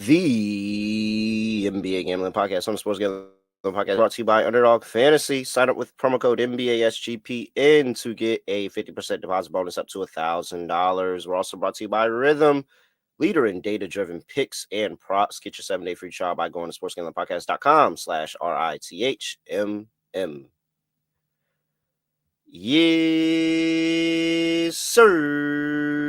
The NBA Gambling Podcast on the Sports Gambling Podcast brought to you by Underdog Fantasy. Sign up with promo code NBASGPN to get a 50% deposit bonus up to $1,000. We're also brought to you by Rhythm, leader in data-driven picks and props. Get your 7-day free trial by going to sportsgamblingpodcast.com/RITHMM. Yes, sir.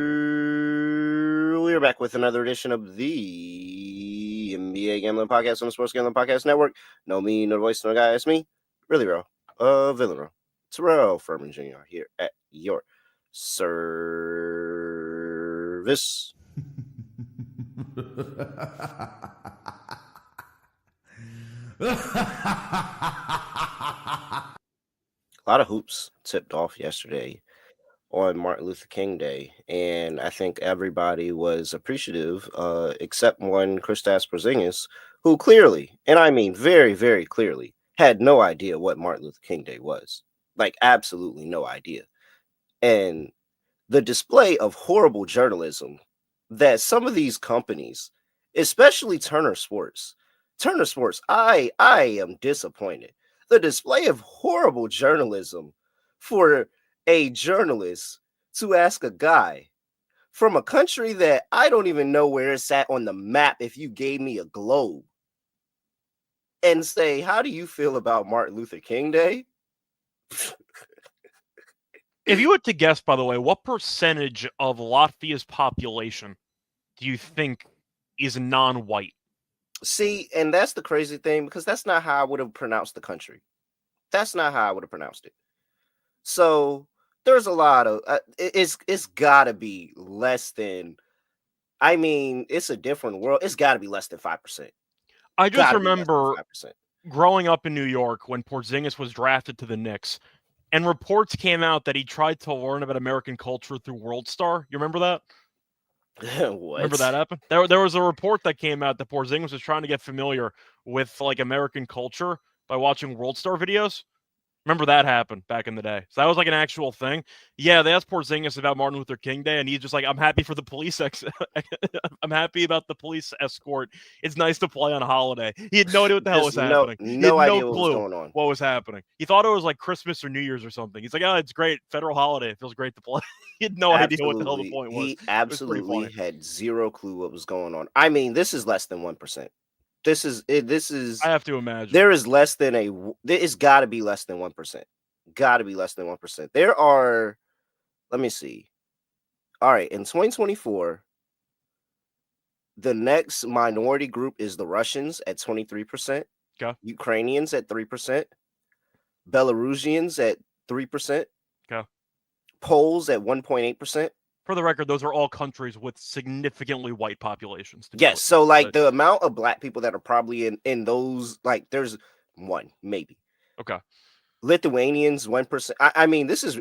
We're back with another edition of the NBA Gambling Podcast on the Sports Gambling Podcast Network. No me, no voice, no guy. It's me, really real, villain real. Terrell Furman Jr. here at your service. A lot of hoops tipped off yesterday on Martin Luther King Day, and I think everybody was appreciative, except one Kristaps Porzingis, who clearly, and I mean very, very clearly, had no idea what Martin Luther King Day was. Like, absolutely no idea. And the display of horrible journalism that some of these companies, especially Turner Sports, I am disappointed. The display of horrible journalism for a journalist to ask a guy from a country that I don't even know where it's at on the map if you gave me a globe and say, how do you feel about Martin Luther King Day? If you had to guess, by the way, what percentage of Latvia's population do you think is non-white? See, and that's the crazy thing, because that's not how I would have pronounced the country. That's not how I would have pronounced it. So there's a lot of it's got to be less than. I mean, it's a different world. It's got to be less than 5%. I just remember growing up in New York when Porzingis was drafted to the Knicks, and reports came out that he tried to learn about American culture through World Star. You remember that? What? Remember that happened? There was a report that came out that Porzingis was trying to get familiar with like American culture by watching World Star videos. Remember that happened back in the day. So that was like an actual thing. Yeah, they asked Porzingis about Martin Luther King Day, and he's just like, I'm happy for the police. I'm happy about the police escort. It's nice to play on a holiday. He had no idea what the hell was happening. No idea what was going on. What was happening. He thought it was like Christmas or New Year's or something. He's like, oh, it's great. Federal holiday. It feels great to play. He had no idea what the hell the point was. He absolutely had zero clue what was going on. I mean, this is less than 1%. This is. I have to imagine. There is less than it's got to be less than 1%. Got to be less than 1%. There are, let me see. All right, in 2024, the next minority group is the Russians at 23%, okay. Ukrainians at 3%, Belarusians at 3%, okay. Poles at 1.8%. For the record, those are all countries with significantly white populations. Yes, so like the amount of black people that are probably in those, like there's one, maybe. Okay. Lithuanians, 1%. I mean, this is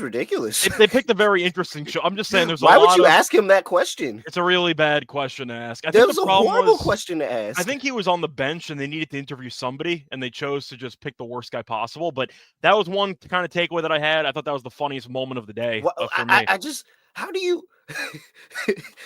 ridiculous. They picked a very interesting show. I'm just saying, there's why would you ask him that question? It's a really bad question to ask. That was a horrible question to ask. I think he was on the bench and they needed to interview somebody, and they chose to just pick the worst guy possible. But that was one kind of takeaway that I had. I thought that was the funniest moment of the day for me. How do you?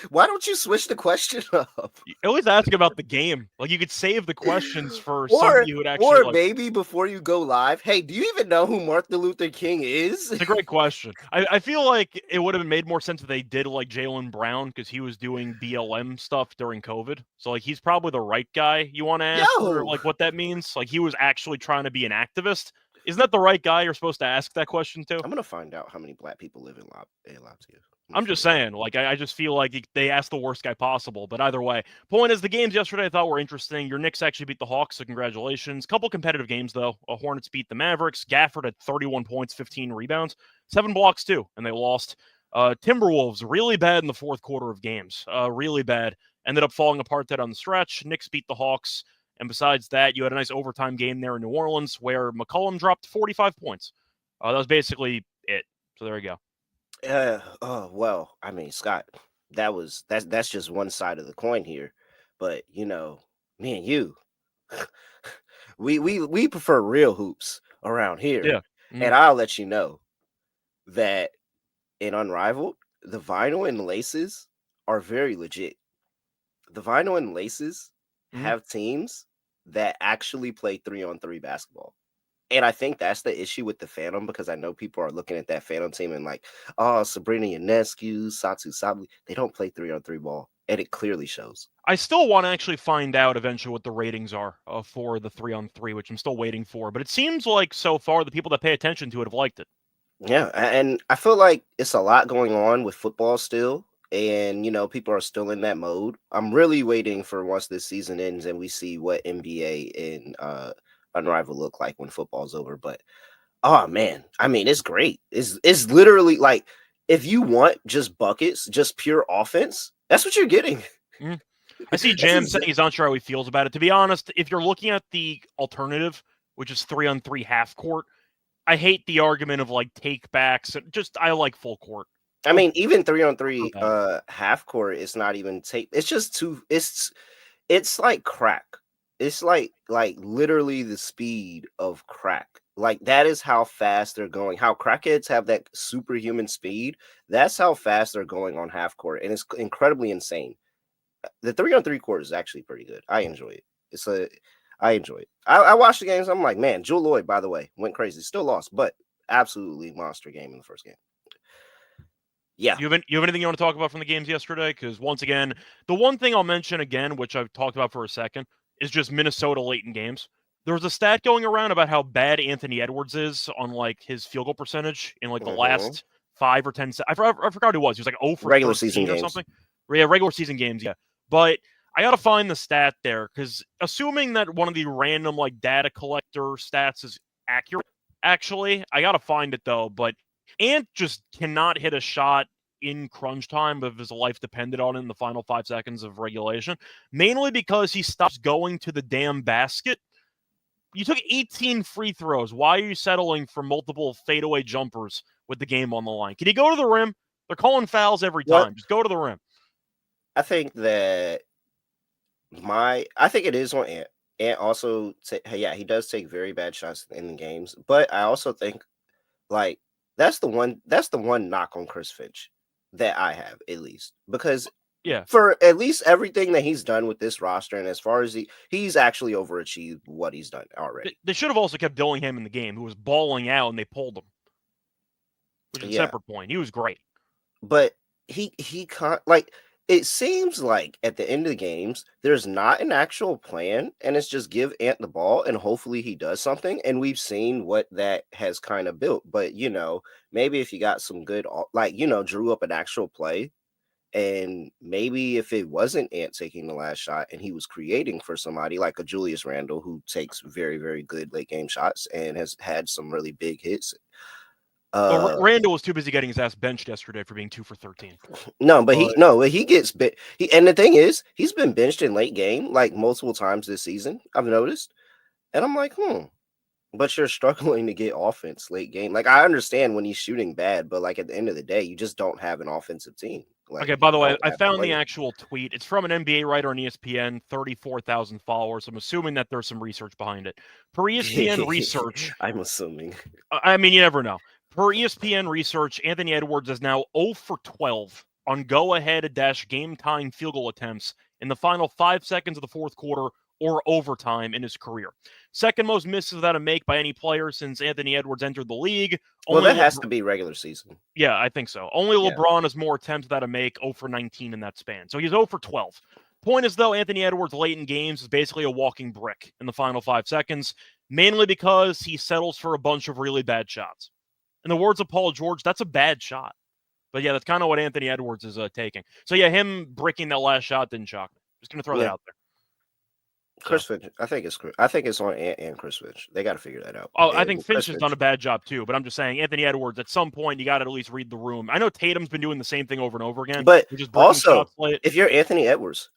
Why don't you switch the question up? You always ask about the game. Like, you could save the questions for somebody who would actually. Or maybe before you go live, hey, do you even know who Martin Luther King is? It's a great question. I feel like it would have made more sense if they did like Jaylen Brown, because he was doing BLM stuff during COVID. So like, he's probably the right guy you want to ask for, like, what that means. Like, he was actually trying to be an activist. Isn't that the right guy you're supposed to ask that question to? I'm gonna find out how many black people live in Latvia. I'm just saying, like, I just feel like they asked the worst guy possible. But either way, point is, the games yesterday I thought were interesting. Your Knicks actually beat the Hawks, so congratulations. Couple competitive games, though. Hornets beat the Mavericks. Gafford had 31 points, 15 rebounds, 7 blocks, too, and they lost. Timberwolves, really bad in the fourth quarter of games. Really bad. Ended up falling apart that on the stretch. Knicks beat the Hawks. And besides that, you had a nice overtime game there in New Orleans where McCollum dropped 45 points. That was basically it. So there you go. Well, I mean, Scott, that's just one side of the coin here. But, you know, me and you, we prefer real hoops around here. Yeah. Mm-hmm. And I'll let you know that in Unrivaled, the vinyl and the laces are very legit. the vinyl and laces Mhm. have teams that actually play 3-on-3 basketball. And I think that's the issue with the Phantom, because I know people are looking at that Phantom team and like, oh, Sabrina Ionescu, Satu Sabli, they don't play 3-on-3 ball. And it clearly shows. I still want to actually find out eventually what the ratings are for the 3-on-3, which I'm still waiting for. But it seems like so far the people that pay attention to it have liked it. Yeah, and I feel like it's a lot going on with football still, and people are still in that mode. I'm really waiting for once this season ends and we see what NBA and Unrivaled look like when football's over. But oh man, I mean, it's great. It's literally like, if you want just buckets, just pure offense, that's what you're getting. Mhm. I see That's Jam saying he's not sure how he feels about it. To be honest, if you're looking at the alternative, which is 3-on-3 half court, I hate the argument of like take backs. I like full court. I Full mean, even court 3-on-3 better. half court, it's not even tape. It's just too. It's like crack. It's like literally the speed of crack. Like, that is how fast they're going. How crackheads have that superhuman speed. That's how fast they're going on half court, and it's incredibly insane. The 3-on-3 court is actually pretty good. I enjoy it. I enjoy it. I watched the games. I'm like, man, Jewel Lloyd, by the way, went crazy. Still lost, but absolutely monster game in the first game. Yeah. You have anything you want to talk about from the games yesterday? Because once again, the one thing I'll mention again, which I've talked about for a second, is just Minnesota late in games. There was a stat going around about how bad Anthony Edwards is on like his field goal percentage in like the last 5 or 10. I forgot who it was. He was like 0 for Regular season 13 or games. something. Yeah, regular season games. Yeah, but I got to find the stat there, because assuming that one of the random like data collector stats is accurate, actually, I got to find it though. But Ant just cannot hit a shot in crunch time if his life depended on it in the final 5 seconds of regulation, mainly because he stops going to the damn basket. You took 18 free throws. Why are you settling for multiple fadeaway jumpers with the game on the line? Can you go to the rim? They're calling fouls every time. Just go to the rim. I think that I think it is on Ant. Ant also, yeah, he does take very bad shots in the games, but I also think, like, that's the one knock on Chris Finch that I have, at least, because Yeah, for at least everything that he's done with this roster, and as far as he's actually overachieved what he's done already. they should have also kept Dillingham in the game, who was balling out, and they pulled him, which is a Yeah, separate point. He was great. but he can't, like, it seems like at the end of the games there's not an actual plan, and it's just give Ant the ball and hopefully he does something, and we've seen what that has kind of built. But maybe if you got some good, like, drew up an actual play, and maybe if it wasn't Ant taking the last shot and he was creating for somebody like a Julius Randle, who takes very, very good late game shots and has had some really big hits. Well, Randall was too busy getting his ass benched yesterday for being 2 for 13. No, but he gets bit. And the thing is, he's been benched in late game like multiple times this season, I've noticed. And I'm like, but you're struggling to get offense late game. Like, I understand when he's shooting bad, but like at the end of the day, you just don't have an offensive team. Like, Okay, by the way, don't I have found the players. actual tweet. It's from an NBA writer on ESPN, 34,000 followers. I'm assuming that there's some research behind it. Per ESPN research, I'm assuming. I mean, you never know. Per ESPN research, Anthony Edwards is now 0 for 12 on go-ahead - game-tying field goal attempts in the final 5 seconds of the fourth quarter or overtime in his career. Second most misses without a make by any player since Anthony Edwards entered the league. Well, that has to be regular season. Yeah, I think so. Only Yeah. LeBron has more attempts without a make, 0 for 19 in that span. So he's 0 for 12. Point is, though, Anthony Edwards late in games is basically a walking brick in the final 5 seconds, mainly because he settles for a bunch of really bad shots. In the words of Paul George, that's a bad shot. But yeah, that's kind of what Anthony Edwards is taking. So yeah, him bricking that last shot didn't shock me. Just going to throw that out there. Chris Finch, I think it's on Ant and Chris Finch. They got to figure that out. Oh, I think Finch has done a bad job too, but I'm just saying, Anthony Edwards, at some point, you got to at least read the room. I know Tatum's been doing the same thing over and over again. But just also, shots late. if you're Anthony Edwards,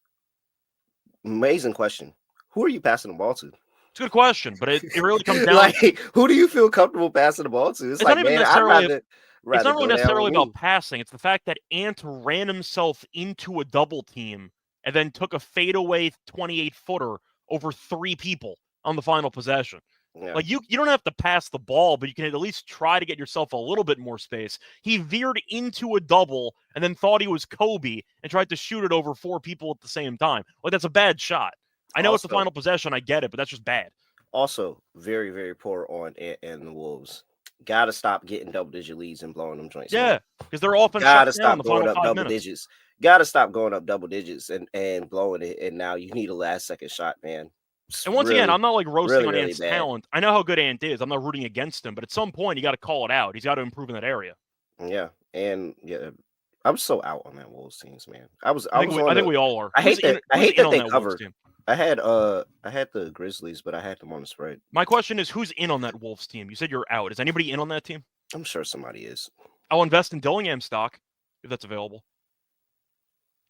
amazing question. Who are you passing the ball to? It's a good question, but it really comes down like, who do you feel comfortable passing the ball to? It's like, not even man, I'd necessarily rather it's not really go down necessarily with about me. passing. It's the fact that Ant ran himself into a double team and then took a fadeaway 28-footer over 3 people on the final possession. Yeah. Like, you don't have to pass the ball, but you can at least try to get yourself a little bit more space. He veered into a double and then thought he was Kobe and tried to shoot it over 4 people at the same time. Like, that's a bad shot. I know it's the Also, final possession. I get it, but that's just bad. also very, very poor on and the Wolves. Gotta stop getting double-digit leads and blowing them joints, man. Yeah, because their offense Gotta shuts down in stop the going final up 5 double minutes. digits. Gotta stop going up double digits and blowing it. And now you need a last-second shot, man. It's And once again, I'm not like roasting really, on really Ant's bad. talent. I know how good Ant is. I'm not rooting against him, but at some point, you got to call it out. He's got to improve in that area. Yeah, and yeah, I'm so out on that Wolves teams, man. I was I on think the. we all are. I hate that. I Who's hate in that on they that Wolves covered. team? I had the Grizzlies, but I had them on the spread. My question is, who's in on that Wolves team? You said you're out. Is anybody in on that team? I'm sure somebody is. I'll invest in Dillingham stock if that's available.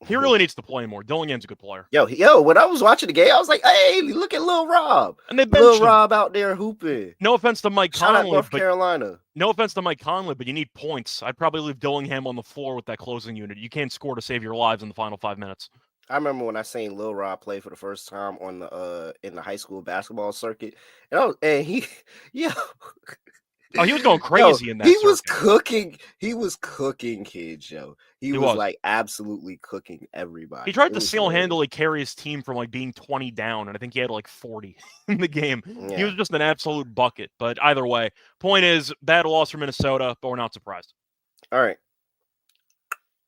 He really needs to play more. Dillingham's a good player. Yo, when I was watching the game, I was like, hey, look at Lil Rob. And they Lil benched him. Rob out there hooping. No offense to Mike Shout out Conley, North but Carolina. no offense to Mike Conley, but you need points. I'd probably leave Dillingham on the floor with that closing unit. You can't score to save your lives in the final 5 minutes. I remember when I seen Lil Rob play for the first time on the in the high school basketball circuit, and he, yeah, Oh, he was going crazy in that he circuit. was cooking. He was cooking kids, yo. He was like absolutely cooking everybody. He tried to single-handedly carry his team from like being 20 down, and I think he had like 40 in the game. Yeah. He was just an absolute bucket. But either way, point is, bad loss for Minnesota, but we're not surprised. All right.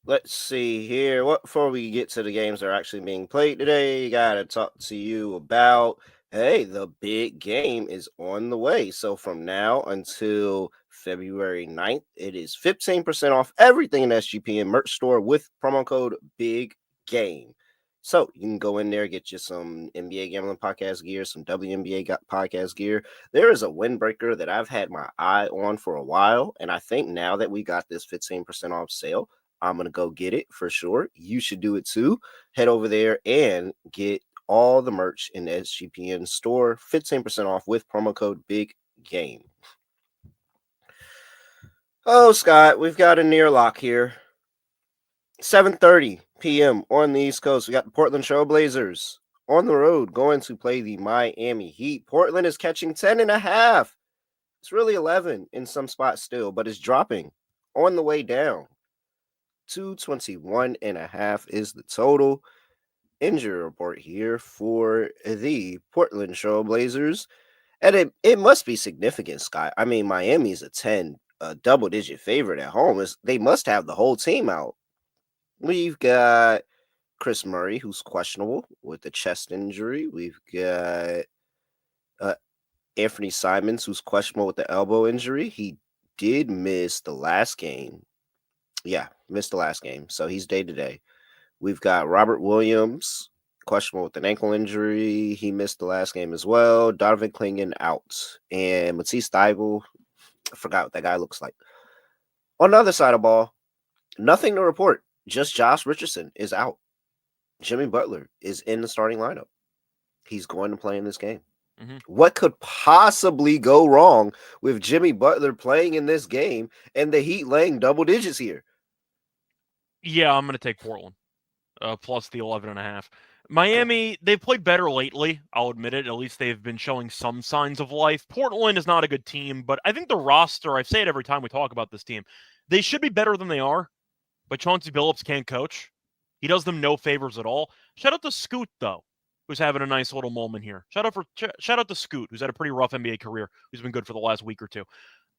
Let's see here. Before we get to the games that are actually being played today, gotta talk to you about, hey, the big game is on the way. So from now until February 9th, it is 15% off everything in SGPN merch store with promo code Big Game. So you can go in there, get you some NBA Gambling Podcast gear, some WNBA Podcast gear. There is a windbreaker that I've had my eye on for a while, and I think now that we got this 15% off sale, I'm going to go get it for sure. You should do it too. Head over there and get all the merch in the SGPN store, 15% off with promo code Big Game. Oh, Scott, we've got a near lock here. 7:30 p.m. on the East Coast. We got the Portland Trailblazers on the road going to play the Miami Heat. Portland is catching 10.5. It's really 11 in some spots still, but it's dropping on the way down. 221.5 is the total. Injury report here for the Portland Trailblazers. And it must be significant, Scott. I mean, Miami's a double-digit favorite at home. They must have the whole team out. We've got Chris Murray, who's questionable with a chest injury. We've got Anthony Simons, who's questionable with the elbow injury. He did miss the last game. Yeah, missed the last game. So he's day-to-day. We've got Robert Williams, questionable with an ankle injury. He missed the last game as well. Donovan Clingan out. And Matisse Thybulle, I forgot what that guy looks like. On the other side of the ball, nothing to report. Just Josh Richardson is out. Jimmy Butler is in the starting lineup. He's going to play in this game. Mm-hmm. What could possibly go wrong with Jimmy Butler playing in this game and the Heat laying double digits here? Yeah, I'm going to take Portland. Plus the 11.5. Miami, they've played better lately. I'll admit it. At least they've been showing some signs of life. Portland is not a good team, but I think the roster, I say it every time we talk about this team, they should be better than they are, but Chauncey Billups can't coach. He does them no favors at all. Shout out to Scoot, though, who's having a nice little moment here. Shout out to Scoot, who's had a pretty rough NBA career, who's been good for the last week or two.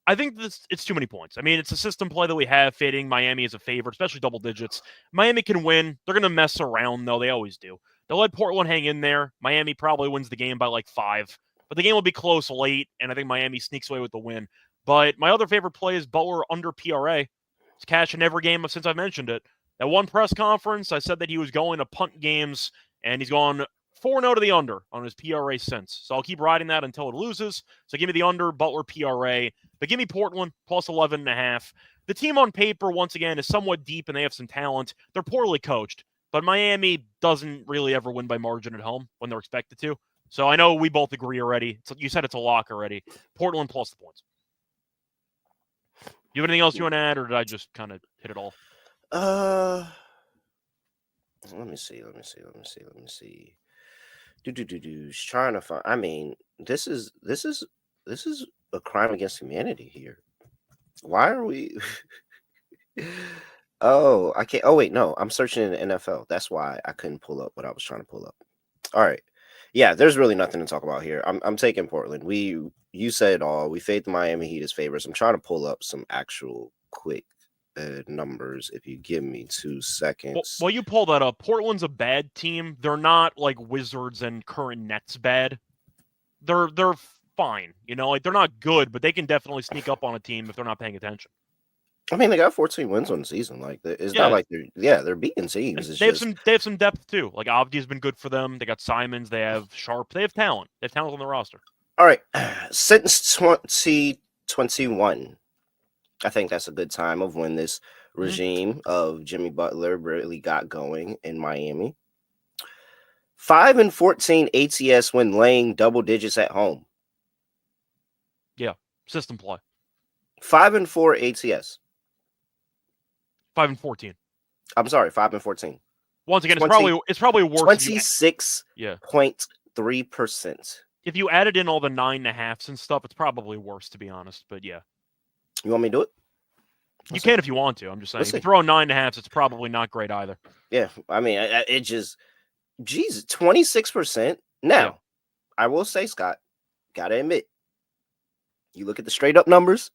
I think it's too many points. I mean, it's a system play that we have fading Miami as a favorite, especially double digits. Miami can win. They're going to mess around, though. They always do. They'll let Portland hang in there. Miami probably wins the game by like 5. But the game will be close late, and I think Miami sneaks away with the win. But my other favorite play is Butler under PRA. He's cashing every game since I mentioned it. At one press conference, I said that he was going to punt games, and he's gone 4-0 to the under on his PRA since. So I'll keep riding that until it loses. So give me the under, Butler PRA. But give me Portland plus 11.5. The team on paper, once again, is somewhat deep and they have some talent. They're poorly coached. But Miami doesn't really ever win by margin at home when they're expected to. So I know we both agree already. So you said it's a lock already. Portland plus the points. You have anything else you want to add, or did I just kind of hit it all? Let me see. Trying to find. I mean, this is This is a crime against humanity here. Why are we? Oh, I can't. Oh, wait, no. I'm searching in the NFL. That's why I couldn't pull up what I was trying to pull up. All right. Yeah, there's really nothing to talk about here. I'm taking Portland. You said it all. We fade the Miami Heat as favorites. I'm trying to pull up some actual quick numbers. If you give me 2 seconds. Well, you pull that up. Portland's a bad team. They're not like Wizards and current Nets bad. They're fine. You know, like they're not good, but they can definitely sneak up on a team if they're not paying attention. I mean, they got 14 wins on the season. Like, it's not like they're beating teams. They have some depth too. Like Avdi's been good for them. They got Simons. They have Sharp. They have talent. They have talent on the roster. All right, since 2021, I think that's a good time of when this regime of Jimmy Butler really got going in Miami. 5-14 ATS when laying double digits at home. Yeah, system play. 5-4 ATS. 5-14. I'm sorry, 5-14. Once again, it's probably worse. 26.3%. If you added in all the 9.5s and stuff, it's probably worse, to be honest. But yeah, you want me to do it? You can if you want to. I'm just saying. If you throw 9.5s, it's probably not great either. Yeah, I mean, it just, Jesus, 26%. Now, I will say, Scott, gotta admit, you look at the straight up numbers.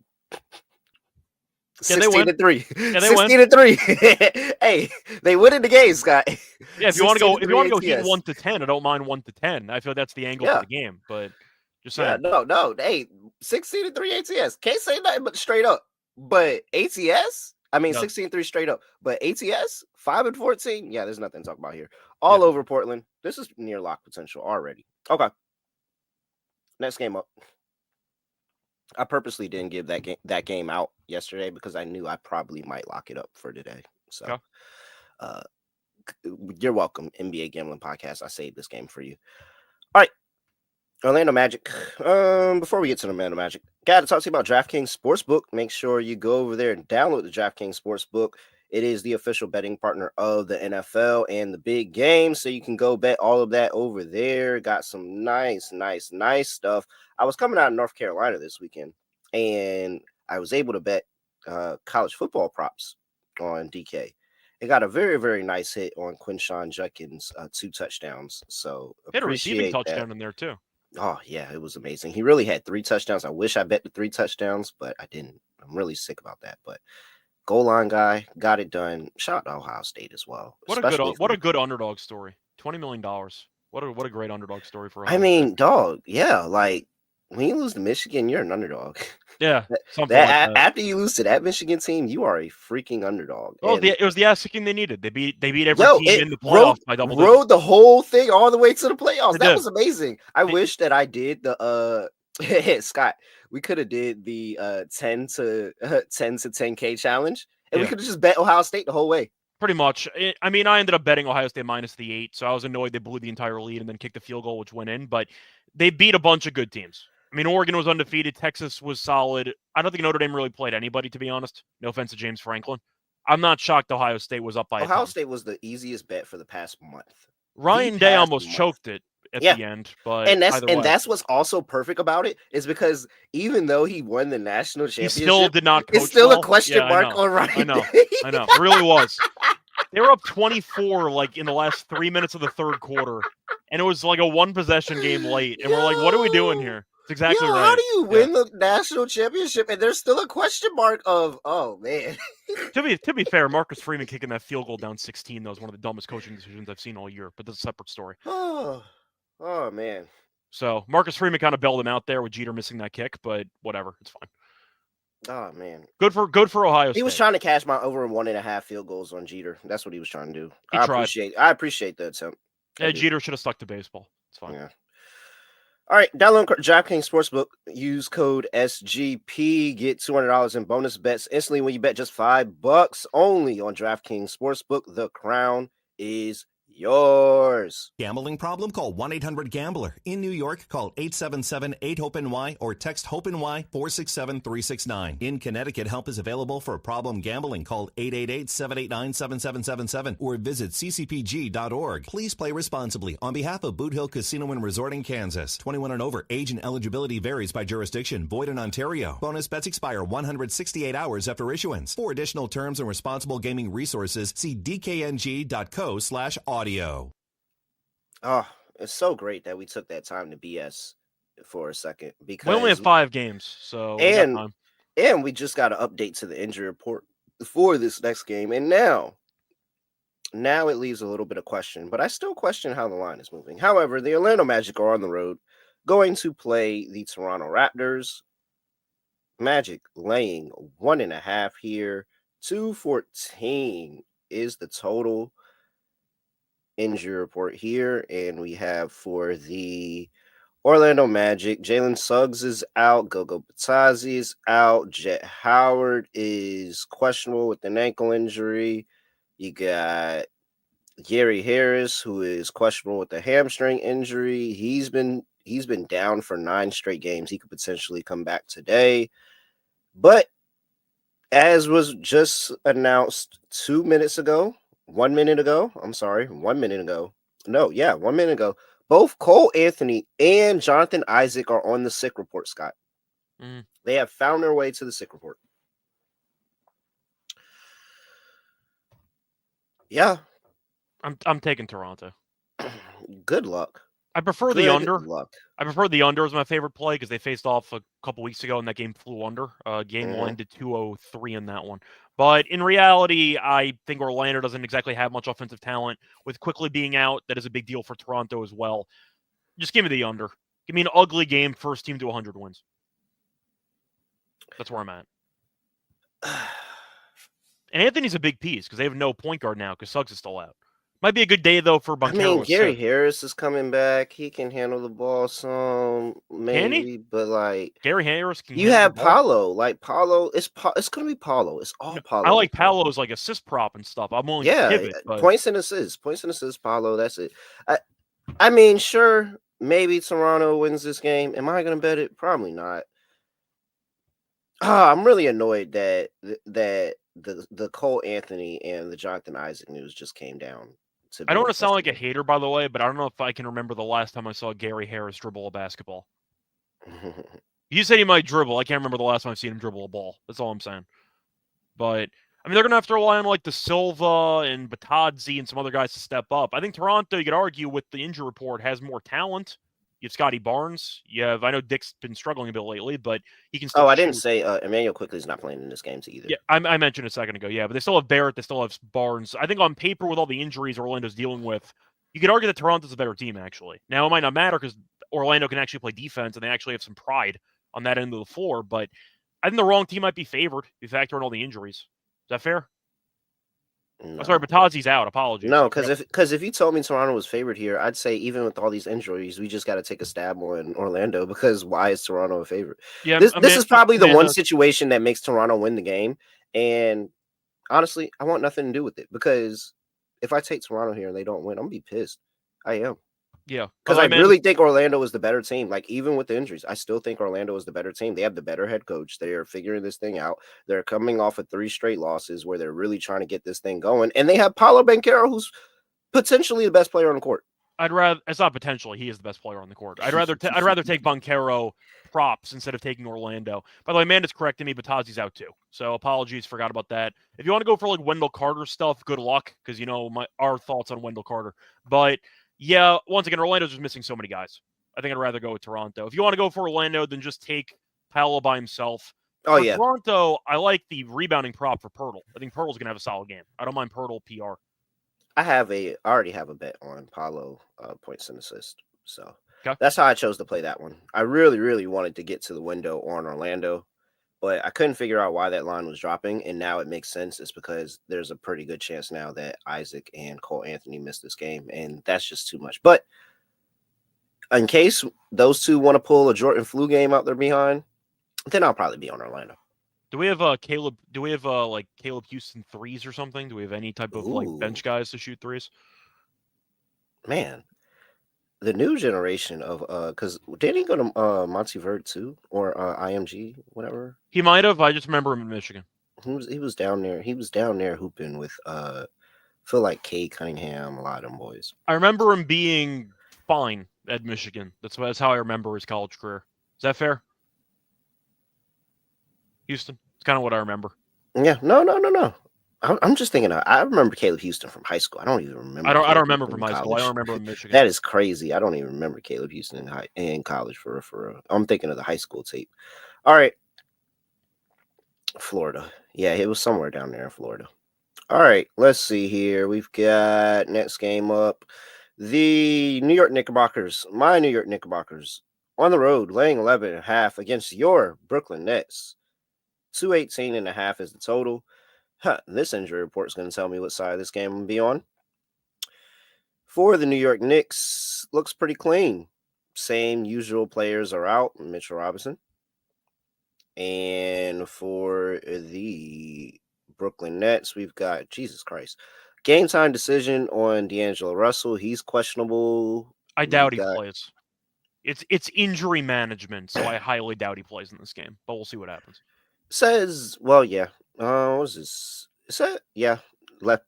16-3. Yeah, they 16-3. Hey, they win in the game, Scott. Yeah, if you want to go Heat 1-10, I don't mind 1-10. I feel that's the angle for the game, but just saying. Yeah, no. Hey, 16-3 ATS. Can't say nothing but straight up. But ATS, I mean 16-3 straight up. But ATS, 5-14. Yeah, there's nothing to talk about here. All over Portland. This is near lock potential already. Okay. Next game up. I purposely didn't give that game out yesterday because I knew I probably might lock it up for today. So, you're welcome, NBA Gambling Podcast. I saved this game for you. All right, Orlando Magic. Before we get to the Orlando Magic, got to talk to you about DraftKings Sportsbook. Make sure you go over there and download the DraftKings Sportsbook. It is the official betting partner of the NFL and the big games, so you can go bet all of that over there. Got some nice stuff. I was coming out of North Carolina this weekend, and I was able to bet college football props on DK. It got a very, very nice hit on Quinshon Judkins, 2 touchdowns. So he had a receiving touchdown in there too. Oh, yeah, it was amazing. He really had 3 touchdowns. I wish I bet the 3 touchdowns, but I didn't. I'm really sick about that, but goal line guy got it done. Shout out to Ohio State as well. What a good underdog story. $20 million. What a great underdog story for Ohio State. I mean, dog, yeah, like when you lose to Michigan, you're an underdog. Yeah, after you lose to that Michigan team, you are a freaking underdog. Oh, it was the ass kicking they needed. They beat every team in the playoffs by double digits. Rode the whole thing all the way to the playoffs. That was amazing. I wish that I did the Scott. We could have did the 10 to 10K challenge, and we could have just bet Ohio State the whole way. Pretty much. I mean, I ended up betting Ohio State minus the 8, so I was annoyed they blew the entire lead and then kicked the field goal, which went in. But they beat a bunch of good teams. I mean, Oregon was undefeated. Texas was solid. I don't think Notre Dame really played anybody, to be honest. No offense to James Franklin. I'm not shocked Ohio State was up by Ohio State was the easiest bet for the past month. Ryan Day almost choked it at the end, but that's what's also perfect about it is because even though he won the national championship, he still did not coach it's still well. A question mark on Ryan Day. I know. It really was. They were up 24 like in the last 3 minutes of the third quarter, and it was like a 1-possession game late, and we're like, what are we doing here? It's exactly right. How do you win the national championship and there's still a question mark of, oh man. To be fair, Marcus Freeman kicking that field goal down 16, that was one of the dumbest coaching decisions I've seen all year, but that's a separate story. Oh man. So Marcus Freeman kind of bailed him out there with Jeter missing that kick, but whatever, it's fine. Oh man, good for Ohio State. He was trying to cash my over 1.5 field goals on Jeter. That's what he was trying to do. I appreciate the attempt. Yeah, Jeter should have stuck to baseball. It's fine. Yeah. All right, download DraftKings Sportsbook. Use code SGP. Get $200 in bonus bets instantly when you bet just $5 only on DraftKings Sportsbook. The crown is yours. Gambling problem? Call 1-800-GAMBLER. In New York, call 877-8-HOPENY or text HOPENY 467-369. In Connecticut, help is available for problem gambling. Call 888-789-7777 or visit ccpg.org. Please play responsibly. On behalf of Boot Hill Casino and Resort in Kansas, 21 and over, age and eligibility varies by jurisdiction. Void in Ontario. Bonus bets expire 168 hours after issuance. For additional terms and responsible gaming resources, see dkng.co/audio. Oh, it's so great that we took that time to BS for a second because We only have 5 games, so we got time. And we just got an update to the injury report for this next game, and now it leaves a little bit of question, but I still question how the line is moving. However, the Orlando Magic are on the road, going to play the Toronto Raptors. Magic laying 1.5 here. 214 is the total injury report here, and we have for the Orlando Magic, Jalen Suggs is out, Gogo Batazzi is out, Jet Howard is questionable with an ankle injury. You got Gary Harris, who is questionable with a hamstring injury. He's been down for 9 straight games. He could potentially come back today, but as was just announced 1 minute ago. Both Cole Anthony and Jonathan Isaac are on the sick report, Scott. They have found their way to the sick report. Yeah. I'm taking Toronto. Good luck. I prefer the under. I prefer the under as my favorite play because they faced off a couple weeks ago and that game flew under. Game ended 2-3 in that one. But in reality, I think Orlando doesn't exactly have much offensive talent. With Quickly being out, that is a big deal for Toronto as well. Just give me the under. Give me an ugly game, first team to 100 wins. That's where I'm at. And Anthony's a big piece because they have no point guard now because Suggs is still out. Might be a good day, though, for Banter. Gary Harris is coming back. He can handle the ball some, maybe, but like Gary Harris can. You have Paolo. Like Paolo, it's going to be Paolo. It's all Paolo. I like Paolo's like assist prop and stuff. I'm willing to pivot. But... points and assists, Paolo. That's it. I mean, sure, maybe Toronto wins this game. Am I going to bet it? Probably not. I'm really annoyed that the Cole Anthony and the Jonathan Isaac news just came down. I don't want to sound like a hater, by the way, but I don't know if I can remember the last time I saw Gary Harris dribble a basketball. You said he might dribble. I can't remember the last time I've seen him dribble a ball. That's all I'm saying. But, I mean, they're going to have to rely on, like, the Silva and Batadzi and some other guys to step up. I think Toronto, you could argue, with the injury report, has more talent. You have Scotty Barnes. I know Dick's been struggling a bit lately, but he can still I didn't say Emmanuel Quickly's not playing in this game either. Yeah, I mentioned a second ago. Yeah, but they still have Barrett. They still have Barnes. I think on paper, with all the injuries Orlando's dealing with, you could argue that Toronto's a better team, actually. Now, it might not matter because Orlando can actually play defense, and they actually have some pride on that end of the floor, but I think the wrong team might be favored if you factor in all the injuries. Is that fair? No. I'm sorry, Batazzi's out. Apologies. No, because if you told me Toronto was favored here, I'd say even with all these injuries, we just got to take a stab on Orlando because why is Toronto a favorite? Yeah, this is probably the one situation that makes Toronto win the game. And honestly, I want nothing to do with it because if I take Toronto here and they don't win, I'm going to be pissed. I am. Yeah. Because I really think Orlando is the better team. Like, even with the injuries, I still think Orlando is the better team. They have the better head coach. They are figuring this thing out. They're coming off of 3 straight losses where they're really trying to get this thing going. And they have Paolo Banchero, who's potentially the best player on the court. It's not potentially. He is the best player on the court. I'd rather take Banchero props instead of taking Orlando. By the way, Amanda's correcting me. Batazzi's out too. So apologies. Forgot about that. If you want to go for like Wendell Carter stuff, good luck because our thoughts on Wendell Carter. But yeah, once again, Orlando's just missing so many guys. I think I'd rather go with Toronto. If you want to go for Orlando, then just take Paolo by himself. For Toronto, I like the rebounding prop for Pirtle. I think Pirtle's going to have a solid game. I don't mind Pirtle PR. I already have a bet on Paolo points and assists. So that's how I chose to play that one. I really, really wanted to get to the window on Orlando, but I couldn't figure out why that line was dropping. And now it makes sense. It's because there's a pretty good chance now that Isaac and Cole Anthony missed this game. And that's just too much. But in case those two want to pull a Jordan Flu game out there behind, then I'll probably be on Orlando. Do we have Caleb? Do we have like Caleb Houston threes or something? Do we have any type of like bench guys to shoot threes? man, the new generation of because didn't he go to Monty too, or IMG, whatever? He might have. I just remember him in Michigan. He was down there. He was down there hooping with feel like Cade Cunningham, a lot of them boys. I remember him being fine at Michigan. That's how I remember his college career. Is that fair? Houston. It's kind of what I remember. Yeah, no. I'm just thinking. I remember Caleb Houston from high school. I don't even remember. I don't Caleb remember Houston from in high school. I college. don't remember in Michigan. That is crazy. I don't even remember Caleb Houston in college for real. I'm thinking of the high school tape. All right, Florida. Yeah, it was somewhere down there in Florida. All right, let's see here. We've got next game up. The New York Knickerbockers, my New York Knickerbockers, on the road, laying 11.5 against your Brooklyn Nets. 218.5 is the total. This injury report is going to tell me what side of this game I'm going to be on. For the New York Knicks, looks pretty clean. Same usual players are out. Mitchell Robinson. And for the Brooklyn Nets, we've got, Jesus Christ, game time decision on D'Angelo Russell. He's questionable. I doubt he plays. It's injury management, so I highly doubt he plays in this game. But we'll see what happens. Says, well, yeah. What is this? Is that, yeah, left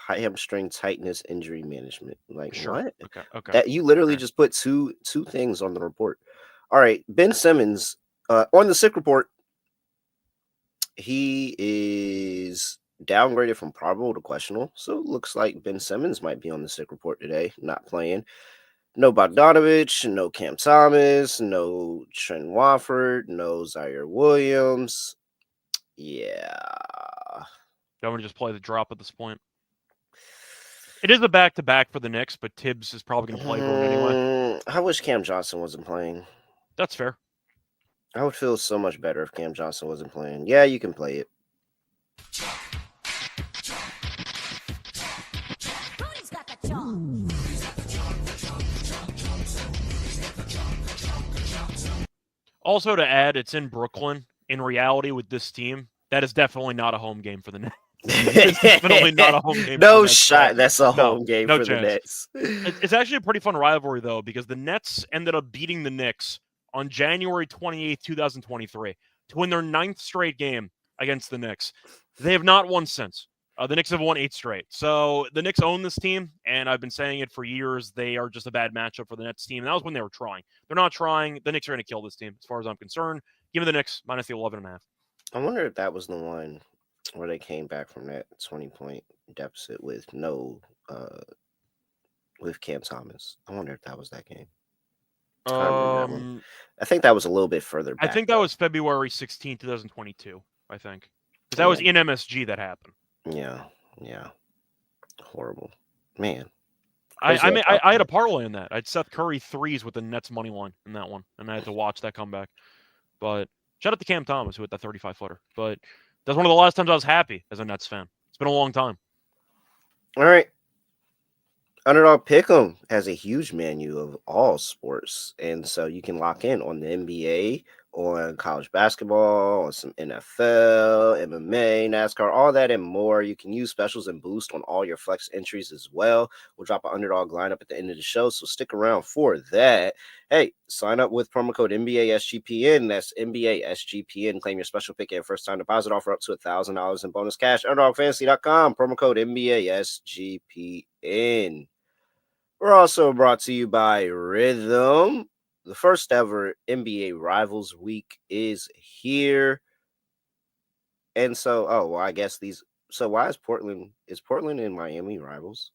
hamstring tightness injury management. Like, Sure. what? Okay. That you literally just put two things on the report. All right, Ben Simmons on the sick report. He is downgraded from probable to questionable. So it looks like Ben Simmons might be on the sick report today, not playing. No Bogdanovich, no Cam Thomas, no Trent Wofford, no Zaire Williams. Yeah. Don't want to just play the drop at this point. It is a back-to-back for the Knicks, but Tibbs is probably going to play for him anyway. I wish Cam Johnson wasn't playing. That's fair. I would feel so much better if Cam Johnson wasn't playing. Yeah, you can play it. Also to add, it's in Brooklyn. In reality, with this team, that is definitely not a home game for the Nets. It's definitely not a home game. No shot. That's a home game for chance. the Nets. It's actually a pretty fun rivalry, though, because the Nets ended up beating the Knicks on January 28th, 2023, to win their 9th straight game against the Knicks. They have not won since. The Knicks have won 8 straight. So the Knicks own this team, and I've been saying it for years. They are just a bad matchup for the Nets team. And that was when they were trying. They're not trying. The Knicks are going to kill this team, as far as I'm concerned. Give me the Knicks minus the 11.5. I wonder if that was the one where they came back from that 20-point deficit with with Cam Thomas. I wonder if that was that game. I think that was a little bit further back. I think that was February 16, 2022, I think. Because that was in MSG that happened. Yeah. Horrible. Man. I had a parlay in that. I had Seth Curry threes with the Nets money line in that one, and I had to watch that comeback. But shout out to Cam Thomas who hit that 35-footer. But that's one of the last times I was happy as a Nets fan. It's been a long time. All right. Underdog Pick'em has a huge menu of all sports, and so you can lock in on the NBA, on college basketball, on some NFL, MMA, NASCAR, all that and more. You can use specials and boost on all your flex entries as well. We'll drop an underdog lineup at the end of the show, so stick around for that. Hey, sign up with promo code NBA SGPN. That's NBA SGPN. Claim your special pick and first time deposit offer up to $1,000 in bonus cash. UnderdogFantasy.com. Promo code NBA SGPN. We're also brought to you by Rhythm. The first ever NBA Rivals Week is here. And so, I guess why is Portland and Miami rivals?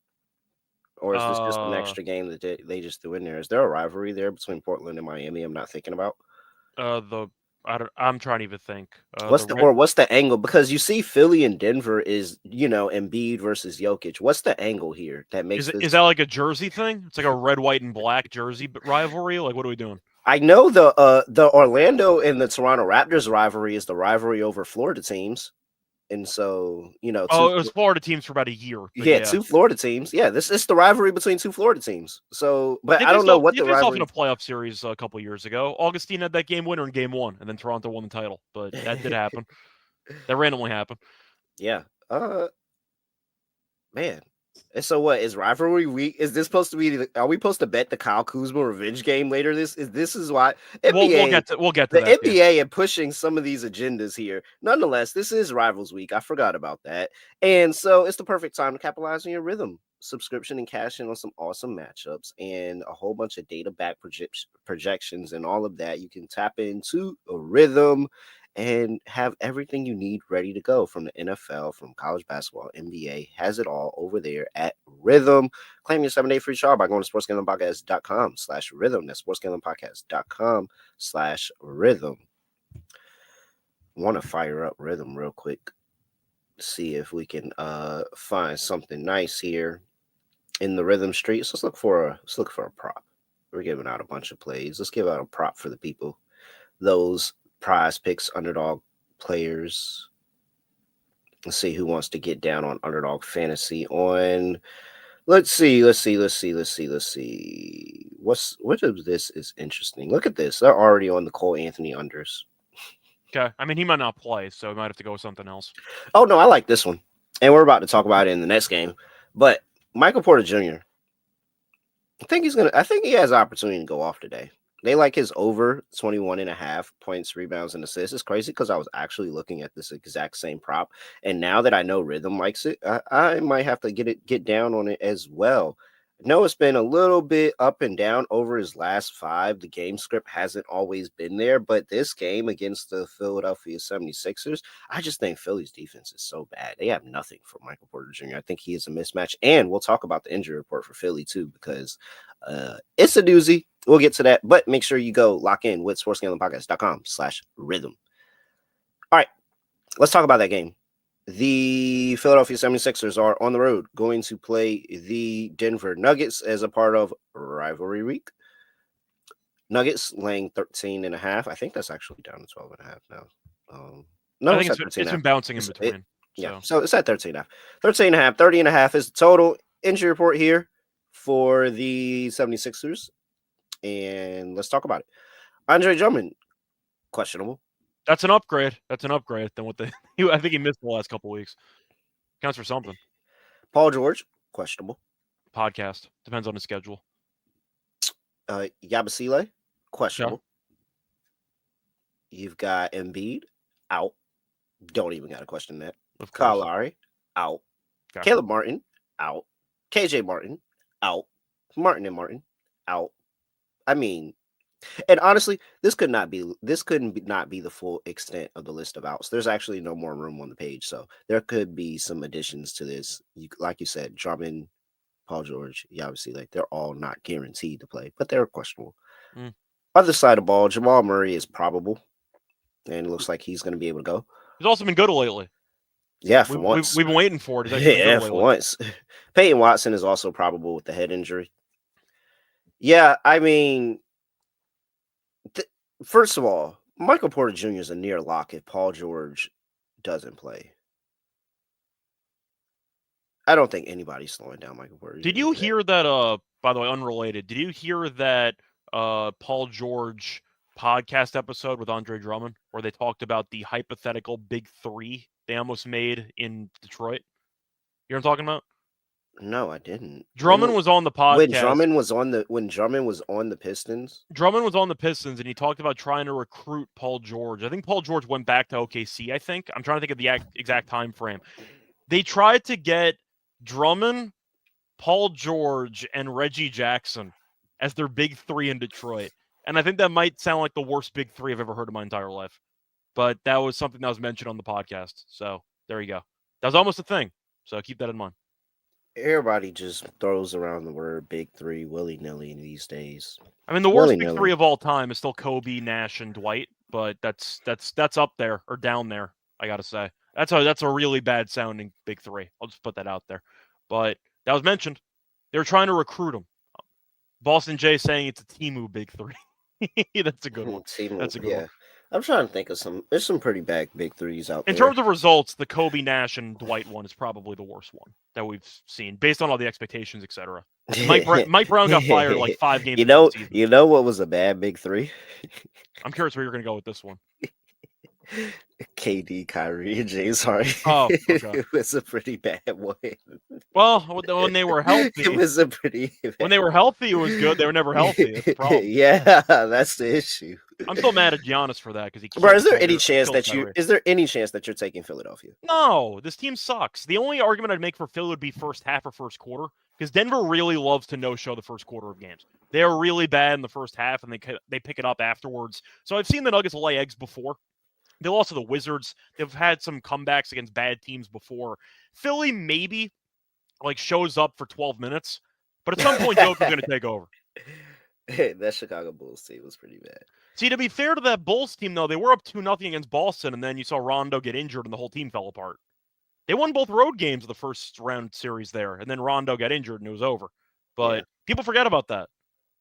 Or is this just an extra game that they just threw in there? Is there a rivalry there between Portland and Miami I'm not thinking about? I'm trying to even think. What's the angle? Because you see Philly and Denver is, Embiid versus Jokic. What's the angle here that makes is that like a jersey thing? It's like a red, white, and black jersey rivalry? Like, what are we doing? I know the Orlando and the Toronto Raptors rivalry is the rivalry over Florida teams. And so, it was Florida teams for about a year. Yeah, 2 Florida teams. Yeah, this is the rivalry between 2 Florida teams. So, but I don't know what the rivalry. In a playoff series a couple years ago. Augustine had that game winner in game 1, and then Toronto won the title. But that did happen. That randomly happened. Yeah. Man, And so what is rivalry week? Is this supposed to be? Are we supposed to bet the Kyle Kuzma revenge game later? This is why We'll NBA. get to The that. NBA and pushing some of these agendas here. Nonetheless, this is Rivals Week. I forgot about that. And so it's the perfect time to capitalize on your rhythm subscription and cash in on some awesome matchups and a whole bunch of data back projections and all of that. You can tap into a rhythm and have everything you need ready to go from the NFL, from college basketball, NBA, has it all over there at Rhythm. Claim your 7-day free trial by going to sportsgamblingpodcast.com/rhythm. That's sportsgamblingpodcast.com/rhythm. Want to fire up Rhythm real quick. See if we can find something nice here in the Rhythm streets. Let's look for a prop. We're giving out a bunch of plays. Let's give out a prop for the people. Those prize picks, underdog players. Let's see who wants to get down on Underdog Fantasy on. Let's see. What of this is interesting? Look at this. They're already on the Cole Anthony unders. Okay. I mean, he might not play, so he might have to go with something else. Oh, no, I like this one. And we're about to talk about it in the next game. But Michael Porter Jr., I think he has an opportunity to go off today. They like his over 21.5 points, rebounds, and assists. It's crazy because I was actually looking at this exact same prop. And now that I know Rhythm likes it, I might have to get down on it as well. No, it's been a little bit up and down over his last 5. The game script hasn't always been there, but this game against the Philadelphia 76ers, I just think Philly's defense is so bad. They have nothing for Michael Porter Jr. I think he is a mismatch, and we'll talk about the injury report for Philly too, because it's a doozy. We'll get to that, but make sure you go lock in with sportsgamblingpodcast.com/rhythm. All right, let's talk about that game. The Philadelphia 76ers are on the road going to play the Denver Nuggets as a part of Rivalry Week. Nuggets laying 13.5. I think that's actually down to 12.5 now. No, I think it's been bouncing in between. Yeah, so it's at 13.5. 13.5, 30.5 is the total injury report here for the 76ers. And let's talk about it. Andre Drummond, questionable. That's an upgrade. Than what I think he missed the last couple weeks. Counts for something. Paul George, questionable. Podcast. Depends on his schedule. Yabusele, questionable. Yeah. You've got Embiid, out. Don't even got to question that. Kyle Lowry, out. Okay. Caleb Martin, out. KJ Martin, out. Martin and Martin, out. I mean, and honestly, this couldn't be the full extent of the list of outs. There's actually no more room on the page, so there could be some additions to this. Like you said, Drummond, Paul George, Yabusele, they're all not guaranteed to play, but they're questionable. Other side of the ball, Jamal Murray is probable, and it looks like he's going to be able to go. He's also been good lately. Yeah, for once. We've been waiting for it. Yeah, for once. Peyton Watson is also probable with the head injury. Yeah, I mean, first of all, Michael Porter Jr. is a near lock if Paul George doesn't play. I don't think anybody's slowing down Michael Porter Jr. Did you hear that, by the way, unrelated, did you hear that Paul George podcast episode with Andre Drummond where they talked about the hypothetical big 3 they almost made in Detroit? You know what I'm talking about? No, I didn't. Drummond was on the podcast. When Drummond was on the Pistons? Drummond was on the Pistons, and he talked about trying to recruit Paul George. I think Paul George went back to OKC, I think. I'm trying to think of the exact time frame. They tried to get Drummond, Paul George, and Reggie Jackson as their big 3 in Detroit. And I think that might sound like the worst big 3 I've ever heard in my entire life. But that was something that was mentioned on the podcast. So there you go. That was almost a thing. So keep that in mind. Everybody just throws around the word big 3 willy-nilly these days. I mean, the worst big 3 of all time is still Kobe, Nash, and Dwight, but that's up there or down there, I gotta say. That's a really bad sounding big 3. I'll just put that out there. But that was mentioned. They were trying to recruit him. Boston Jay saying it's a Timu big 3. That's a good one. That's a good one. I'm trying to think of there's some pretty bad big 3s out there. In terms of results, the Kobe, Nash, and Dwight one is probably the worst one that we've seen, based on all the expectations, etc. Mike Brown got fired like 5 games into the season. You know what was a bad big 3? I'm curious where you're going to go with this one. KD, Kyrie, and James Harden. Oh, okay. It was a pretty bad one. Well, when they were healthy, It was a pretty. when they were healthy, it was good. They were never healthy. That's the problem. Yeah, that's the issue. I'm still mad at Giannis for that because he. Bro, is there killed any chance that Kyrie. is there any chance that you're taking Philadelphia? No, this team sucks. The only argument I'd make for Philly would be first half or first quarter, because Denver really loves to no-show the first quarter of games. They are really bad in the first half, and they pick it up afterwards. So I've seen the Nuggets lay eggs before. They lost to the Wizards. They've had some comebacks against bad teams before. Philly maybe shows up for 12 minutes, but at some point Joker's going to take over. That Chicago Bulls team was pretty bad. See, to be fair to that Bulls team, though, they were up 2-0 against Boston, and then you saw Rondo get injured, and the whole team fell apart. They won both road games of the first round series there, and then Rondo got injured, and it was over. But people forget about that.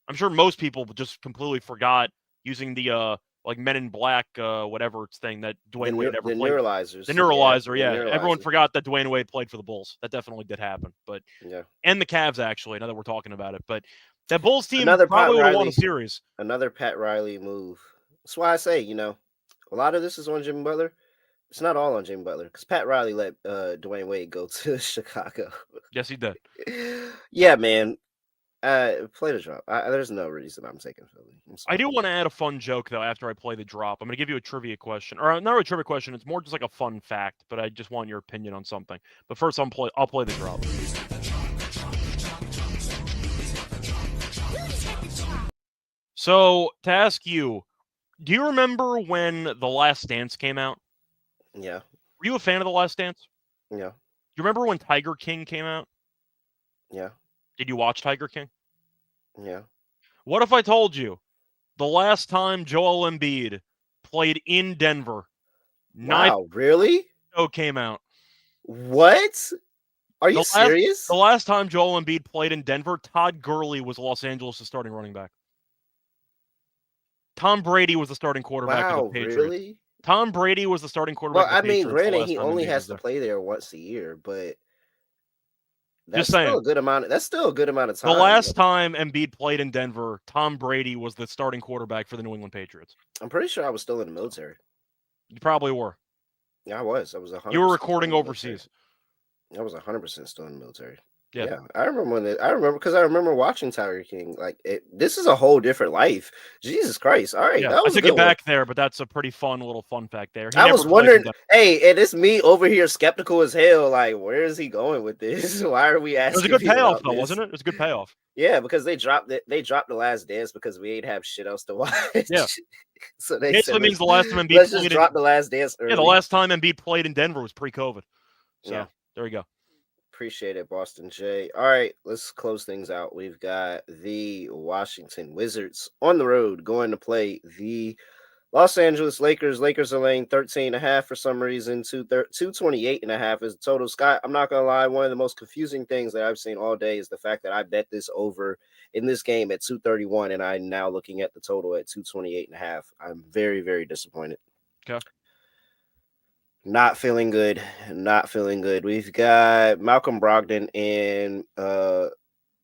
I'm sure most people just completely forgot using the Men in Black, whatever it's thing that Dwayne Wade ever played. The neuralizer, yeah. Everyone forgot that Dwayne Wade played for the Bulls. That definitely did happen. But and the Cavs, actually, now that we're talking about it. But that Bulls team probably would have won a series. Another Pat Riley move. That's why I say, a lot of this is on Jimmy Butler. It's not all on Jimmy Butler, because Pat Riley let Dwayne Wade go to Chicago. Yes, he did. Yeah, man. Play the drop. There's no reason I'm taking Philly. I do want to add a fun joke, though, after I play the drop. I'm going to give you a trivia question. Or not a trivia question. It's more just like a fun fact, but I just want your opinion on something. But first, I'll play the drop. So, to ask you, do you remember when The Last Dance came out? Yeah. Were you a fan of The Last Dance? Yeah. You remember when Tiger King came out? Yeah. Did you watch Tiger King? Yeah. What if I told you the last time Joel Embiid played in Denver? Wow, really? Came out. What? Are you serious? The last time Joel Embiid played in Denver, Todd Gurley was Los Angeles' starting running back. Tom Brady was the starting quarterback of the Patriots. Really? Tom Brady was the starting quarterback of the Patriots. Granted, he only has to play there once a year, but that's still a good amount. That's still a good amount of time. The last time Embiid played in Denver, Tom Brady was the starting quarterback for the New England Patriots. I'm pretty sure I was still in the military. You probably were. Yeah, I was. I was 100%. You were recording overseas. I was 100% still in the military. Yeah. I remember because I remember watching Tiger King. This is a whole different life. Jesus Christ! All right, yeah, that was I took it back there, but that's a pretty fun little fun fact there. I was wondering, hey, and it's me over here skeptical as hell. Like, where is he going with this? Why are we asking? It was a good payoff, though, wasn't it? It was a good payoff. Yeah, because they dropped it. They dropped The Last Dance because we ain't have shit else to watch. Yeah. So they basically means the last time Embiid let's just drop The Last Dance early. Yeah, the last time Embiid played in Denver was pre-COVID. So there you go. Appreciate it, Boston J. All right, let's close things out. We've got the Washington Wizards on the road going to play the Los Angeles Lakers. Lakers are laying 13.5 for some reason. 228.5 is the total. Scott, I'm not going to lie. One of the most confusing things that I've seen all day is the fact that I bet this over in this game at 231, and I'm now looking at the total at 228.5. I'm very, very disappointed. Okay. Not feeling good. We've got Malcolm Brogdon and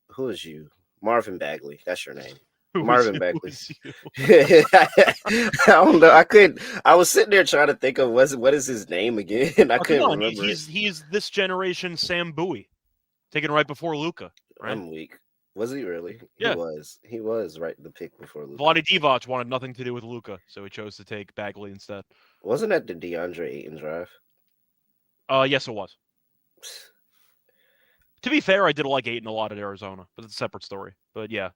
who is you? Marvin Bagley. That's your name. Marvin Bagley. I don't know. I was sitting there trying to think of what is his name again. I couldn't remember. He's this generation Sam Bowie, taken right before Luka. Right? I'm weak. Was he really? Yeah. He was right the pick before Luka. Vlade Divac wanted nothing to do with Luka, so he chose to take Bagley instead. Wasn't that the DeAndre Ayton draft? Yes, it was. To be fair, I did like Ayton a lot at Arizona, but it's a separate story. But yeah,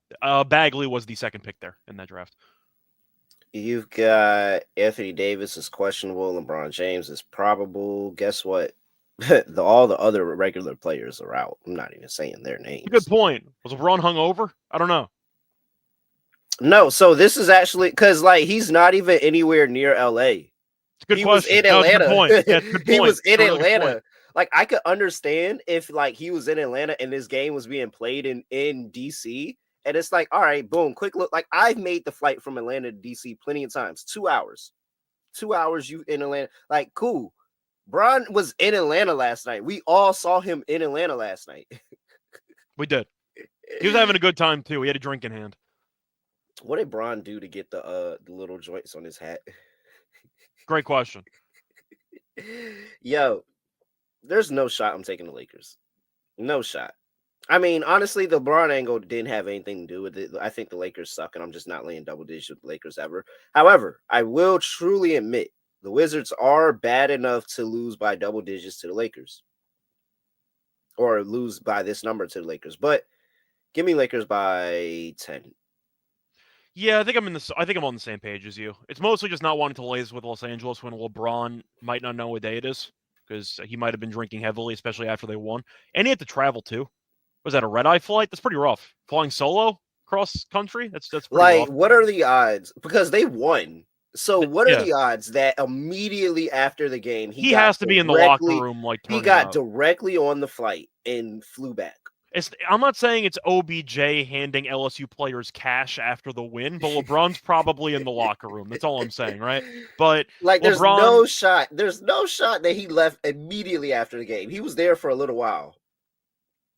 Bagley was the second pick there in that draft. You've got Anthony Davis is questionable. LeBron James is probable. Guess what? All the other regular players are out. I'm not even saying their names. Good point. Was LeBron hungover? I don't know. No, so this is actually because he's not even anywhere near LA. It's a good question. Was in Atlanta. He was in Atlanta. I could understand if he was in Atlanta and this game was being played in DC. And it's all right, boom, quick look. I've made the flight from Atlanta to DC plenty of times. 2 hours. 2 hours you in Atlanta. Cool. Bron was in Atlanta last night. We all saw him in Atlanta last night. We did. He was having a good time too. He had a drink in hand. What did Bron do to get the little joints on his hat? Great question. Yo, there's no shot I'm taking the Lakers. No shot. I mean, honestly, the LeBron angle didn't have anything to do with it. I think the Lakers suck, and I'm just not laying double digits with the Lakers ever. However, I will truly admit the Wizards are bad enough to lose by double digits to the Lakers, or lose by this number to the Lakers. But give me Lakers by 10. Yeah, I think I'm on the same page as you. It's mostly just not wanting to laze with Los Angeles when LeBron might not know what day it is because he might have been drinking heavily, especially after they won, and he had to travel too. Was that a red-eye flight? That's pretty rough. Flying solo cross country? That's pretty Like, rough. what are the odds? Because they won. So, what are Yeah, the odds that immediately after the game he has to be in the locker room, like he turning got up. directly on the flight and flew back? I'm not saying it's OBJ handing LSU players cash after the win, but LeBron's probably in the locker room. That's all I'm saying, right? But Like, there's LeBron, no shot. There's no shot that he left immediately after the game. He was there for a little while.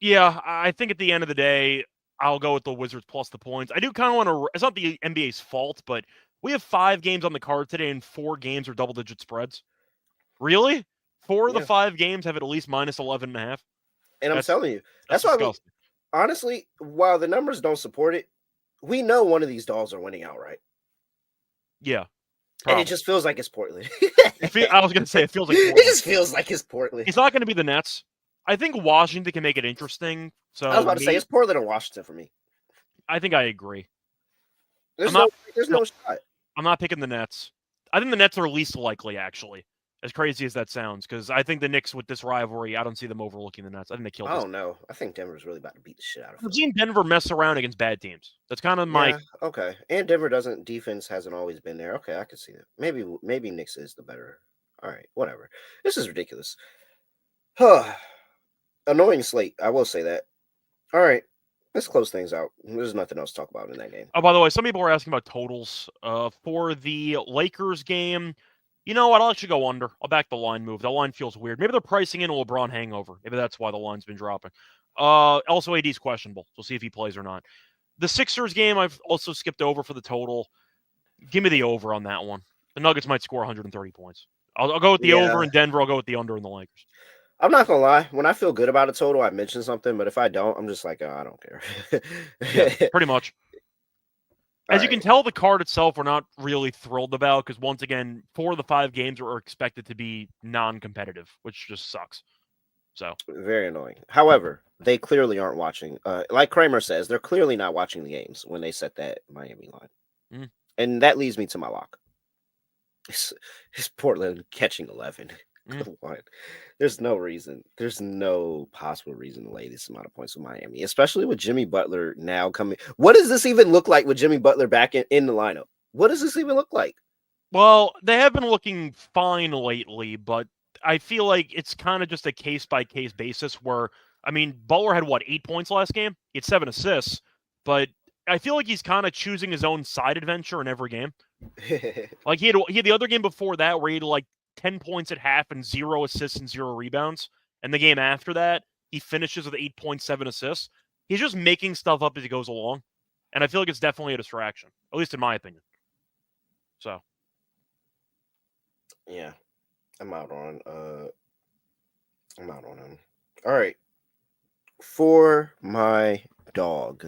yeah, I think at the end of the day, I'll go with the Wizards plus the points. I do kind of want to. It's not the NBA's fault, but we have 5 games on the card today, and 4 games are double-digit spreads. Really? 4 of the Yeah. 5 games have at least minus 11.5. And I'm telling you, That's that's why disgusting. honestly, while the numbers don't support it, we know one of these dogs are winning outright. Yeah, And probably. it just feels like it's Portland. I was gonna say it feels like It Portland. just feels like it's Portland. It's not going to be the Nets. I think Washington can make it interesting. So I was about to say it's Portland and Washington for me. I think I agree. There's I'm no shot. I'm not picking the Nets. I think the Nets are least likely, actually. As crazy as that sounds, because I think the Knicks with this rivalry, I don't see them overlooking the Nets. I think they killed. I don't know. I think Denver's really about to beat the shit out of them. I've seen Denver mess around against bad teams. That's kind of my. Yeah, okay. And Denver defense hasn't always been there. Okay, I can see that. Maybe Knicks is the better. All right, whatever. This is ridiculous. Annoying slate. I will say that. All right, let's close things out. There's nothing else to talk about in that game. Oh, by the way, some people are asking about totals for the Lakers game. You know what? I'll actually go under. I'll back the line move. The line feels weird. Maybe they're pricing in a LeBron hangover. Maybe that's why the line's been dropping. Also, AD's questionable. We'll see if he plays or not. The Sixers game, I've also skipped over for the total. Give me the over on that one. The Nuggets might score 130 points. I'll go with the over in Denver. I'll go with the under in the Lakers. I'm not gonna lie. When I feel good about a total, I mention something. But if I don't, I'm just like, oh, I don't care. Yeah, pretty much. As you can right. tell, the card itself we're not really thrilled about because, once again, 4 of the 5 games are expected to be non-competitive, which just sucks. So Very annoying. However, they clearly aren't watching. Like Kramer says, they're clearly not watching the games when they set that Miami line. And that leads me to my lock. It's Portland catching 11. Good one. There's no reason. There's no possible reason to lay this amount of points with Miami, especially with Jimmy Butler now coming. What does this even look like with Jimmy Butler back in the lineup? What does this even look like? Well, they have been looking fine lately, but I feel like it's kind of just a case-by-case basis where, I mean, Butler had, 8 points last game? He had 7 assists, but I feel like he's kind of choosing his own side adventure in every game. Like, he had the other game before that where he had, 10 points at half and 0 assists and 0 rebounds. And the game after that, he finishes with 8.7 assists. He's just making stuff up as he goes along. And I feel like it's definitely a distraction, at least in my opinion. So. Yeah. I'm out on him. All right. For my dog.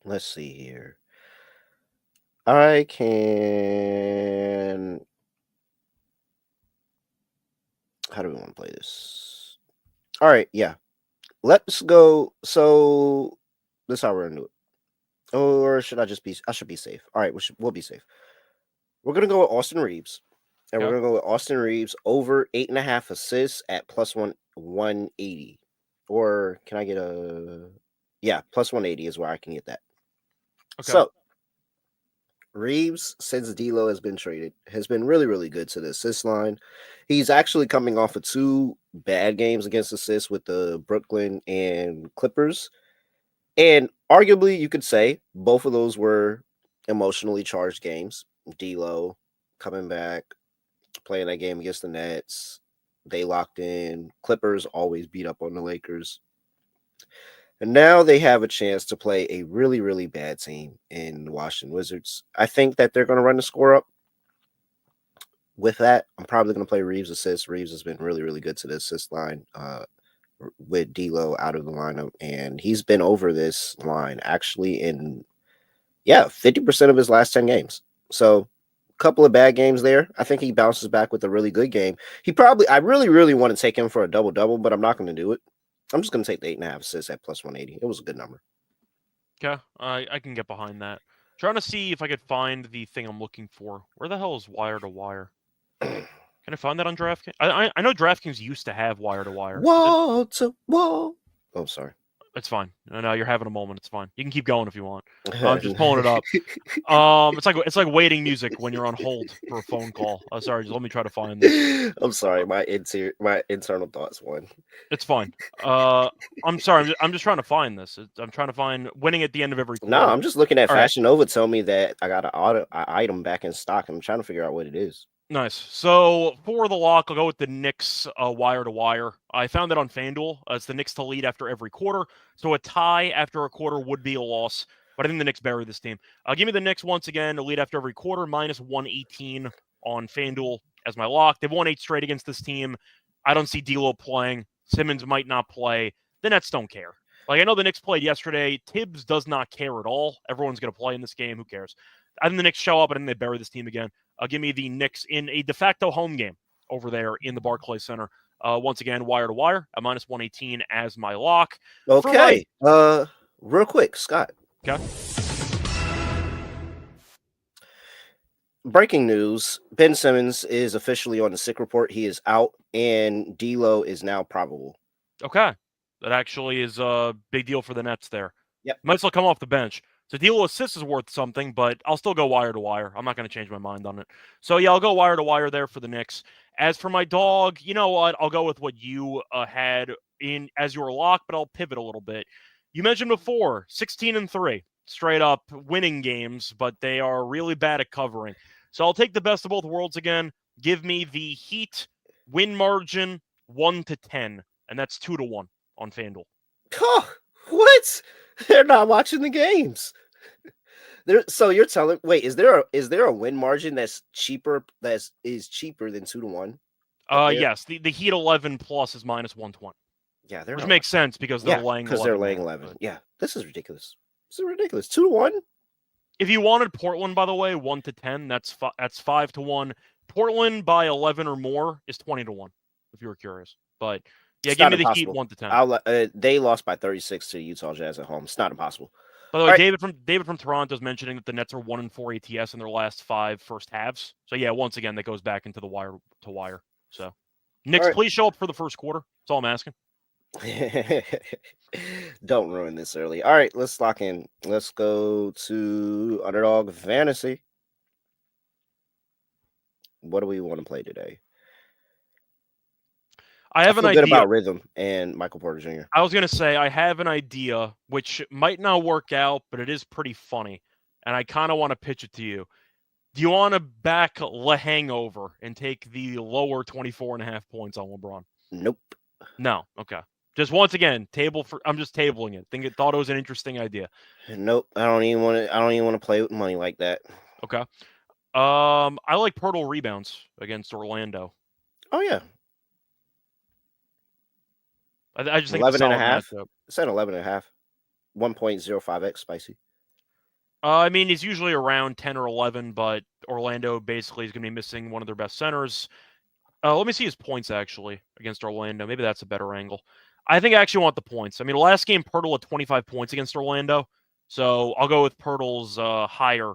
Let's see here. I can. How do we want to play this? All right, yeah. Let's go. So this is how we're gonna do it. Or should I just be? I should be safe. All right, we'll be safe. We're gonna go with Austin Reeves, and we're gonna go with Austin Reeves over 8.5 assists at plus 180. Or can I get plus 180 is where I can get that. Okay. So Reeves, since D'Lo has been traded, has been really, really good to the assist line. He's actually coming off of 2 bad games against assists with the Brooklyn and Clippers. And arguably, you could say both of those were emotionally charged games. D'Lo coming back, playing that game against the Nets. They locked in. Clippers always beat up on the Lakers. And now they have a chance to play a really, really bad team in the Washington Wizards. I think that they're going to run the score up. With that, I'm probably going to play Reeves assist. Reeves has been really, really good to the assist line with D'Lo out of the lineup, and he's been over this line actually in 50% of his last 10 games. So a couple of bad games there. I think he bounces back with a really good game. I really want to take him for a double-double, but I'm not going to do it. I'm just going to take the 8.5 assists at plus 180. It was a good number. Okay, I can get behind that. Trying to see if I could find the thing I'm looking for. Where the hell is wire to wire? Can I find that on DraftKings? I know DraftKings used to have wire to wire. Wall to wall. Oh, sorry. It's fine. No, you're having a moment. It's fine. You can keep going if you want. I'm just pulling it up. It's like waiting music when you're on hold for a phone call. Sorry, just let me try to find this. I'm sorry, my internal thoughts won. It's fine. I'm sorry. I'm just trying to find this. I'm trying to find winning at the end of every quarter. No, I'm just looking at All Fashion Nova. Tell me that I got an item back in stock. I'm trying to figure out what it is. Nice. So for the lock, I'll go with the Knicks wire to wire. I found it on FanDuel. It's the Knicks to lead after every quarter. So a tie after a quarter would be a loss. But I think the Knicks bury this team. Give me the Knicks once again to lead after every quarter, minus 118 on FanDuel as my lock. They've won 8 straight against this team. I don't see D'Lo playing. Simmons might not play. The Nets don't care. Like, I know the Knicks played yesterday. Tibbs does not care at all. Everyone's going to play in this game. Who cares? I think the Knicks show up and then they bury this team again. Give me the Knicks in a de facto home game over there in the Barclays Center. Once again, wire to wire at minus 118 as my lock. Okay. Real quick, Scott. Okay. Breaking news: Ben Simmons is officially on the sick report. He is out, and D'Lo is now probable. Okay. That actually is a big deal for the Nets there. Yep. Might still come off the bench. So D'Lo assists is worth something, but I'll still go wire to wire. I'm not going to change my mind on it. So, yeah, I'll go wire to wire there for the Knicks. As for my dog, you know what? I'll go with what you had in as your lock, but I'll pivot a little bit. You mentioned before, 16-3, straight up winning games, but they are really bad at covering. So I'll take the best of both worlds again. Give me the Heat win margin 1-10, and that's 2-1 on FanDuel. Oh, what? They're not watching the games. So you're telling? Wait, is there a win margin that's cheaper? Is cheaper than 2-1? Yes, the Heat 11 plus is minus 120. Yeah, which makes sense because they're laying 11. Because they're laying 11. But... Yeah, this is ridiculous. This is ridiculous. 2-1. If you wanted Portland, by the way, 1-10, that's 5-1. Portland by 11 or more is 20-1. If you were curious, but yeah, give me the Heat 1-10. They lost by 36 to Utah Jazz at home. It's not impossible. By the way, right. David from Toronto is mentioning that the Nets are 1-4 ATS in their last 5 first halves. So yeah, once again, that goes back into the wire to wire. So Knicks, right. Please show up for the first quarter. That's all I'm asking. Don't ruin this early. All right, let's lock in. Let's go to Underdog Fantasy. What do we want to play today? I have an idea about Rhythm and Michael Porter Jr. I was going to say I have an idea which might not work out, but it is pretty funny, and I kind of want to pitch it to you. Do you want to back Le Hangover and take the lower 24.5 points on LeBron? Nope. No. Okay. Just once again, I'm just tabling it. Thought it was an interesting idea. Nope. I don't even want to play with money like that. Okay. I like Pirtle rebounds against Orlando. Oh yeah. I just think 11.5. It's at 11.5. 1.05x spicy. I mean, he's usually around 10 or 11, but Orlando basically is going to be missing one of their best centers. Let me see his points actually against Orlando. Maybe that's a better angle. I think I actually want the points. I mean, last game Pirtle had 25 points against Orlando, so I'll go with Pirtle's higher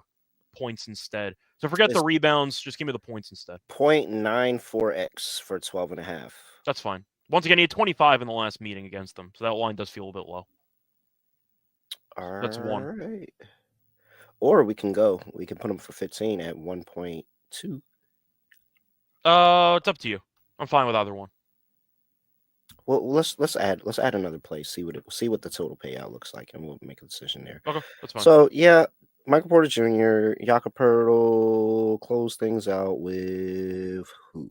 points instead. So forget the rebounds. Just give me the points instead. 0.94x for 12.5. That's fine. Once again, he had 25 in the last meeting against them, so that line does feel a bit low. That's one. Right. Or we can put him for 15 at 1.2. It's up to you. I'm fine with either one. Well, let's add another play. See what the total payout looks like, and we'll make a decision there. Okay, that's fine. So yeah, Michael Porter Jr., Jakob Poeltl close things out with who?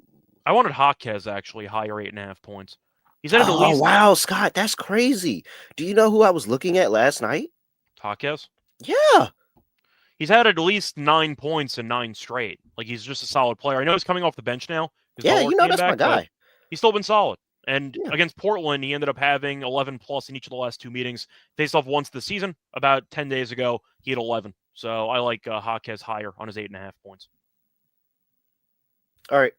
I wanted Hawkes actually higher 8.5 points. He's at at least. Oh wow, Scott, that's crazy. Do you know who I was looking at last night? Hawkes? Yeah. He's had at least 9 points in 9 straight. Like, he's just a solid player. I know he's coming off the bench now. Yeah, that's my guy. He's still been solid. And against Portland, he ended up having 11 plus in each of the last 2 meetings. Faced off once this season. About 10 days ago, he had 11. So I like Jaquez higher on his 8.5 points. All right.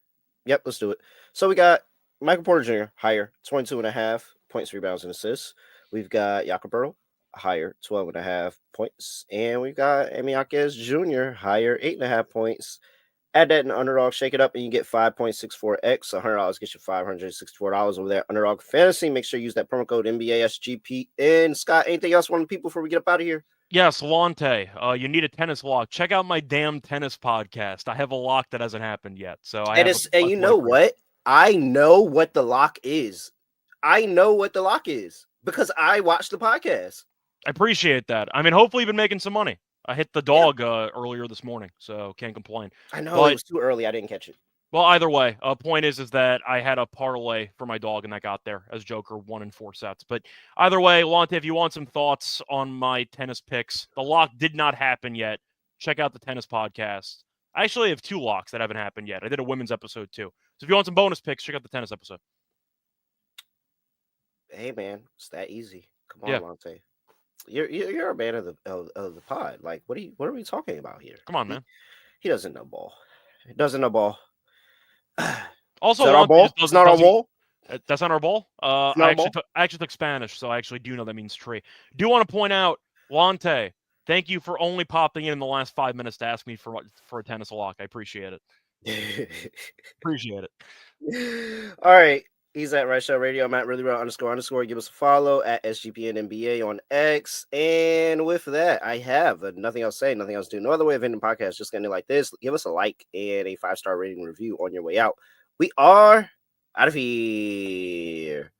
Yep, let's do it. So we got Michael Porter Jr. higher, 22.5 points, rebounds, and assists. We've got Jakob Poeltl higher, 12.5 points. And we've got Emi Jaquez Jr. higher, 8.5 points. Add that in Underdog, shake it up, and you get 5.64x. $100 gets you $564 over there. Underdog Fantasy. Make sure you use that promo code NBASGPN. Scott, anything else on the people before we get up out of here? Yes, Lonte, you need a tennis lock. Check out my damn tennis podcast. I have a lock that hasn't happened yet. So And you know what? I know what the lock is. I know what the lock is because I watched the podcast. I appreciate that. I mean, hopefully you've been making some money. I hit the dog earlier this morning, so can't complain. I know it was too early. I didn't catch it. Well, either way, point is that I had a parlay for my dog, and that got there as Joker 1 in 4 sets. But either way, Lonte, if you want some thoughts on my tennis picks, the lock did not happen yet. Check out the tennis podcast. I actually have 2 locks that haven't happened yet. I did a women's episode too. So if you want some bonus picks, check out the tennis episode. Hey man, it's that easy. Come on, Lonte. You're a man of the pod. Like, what are we talking about here? Come on, man. He doesn't know ball. He doesn't know ball. Also, is that our ball? It's not our ball. That's not our ball. I actually took Spanish, so I actually do know that means tree. Do want to point out, Lonte, thank you for only popping in the last 5 minutes to ask me for a tennis lock. I appreciate it. Appreciate it. All right. He's at Right Show Radio. I'm at @reallyreal__. Give us a follow at SGPN NBA on X. And with that, I have nothing else to say, nothing else to do. No other way of ending the podcast. Just getting like this. Give us a like and a 5-star rating review on your way out. We are out of here.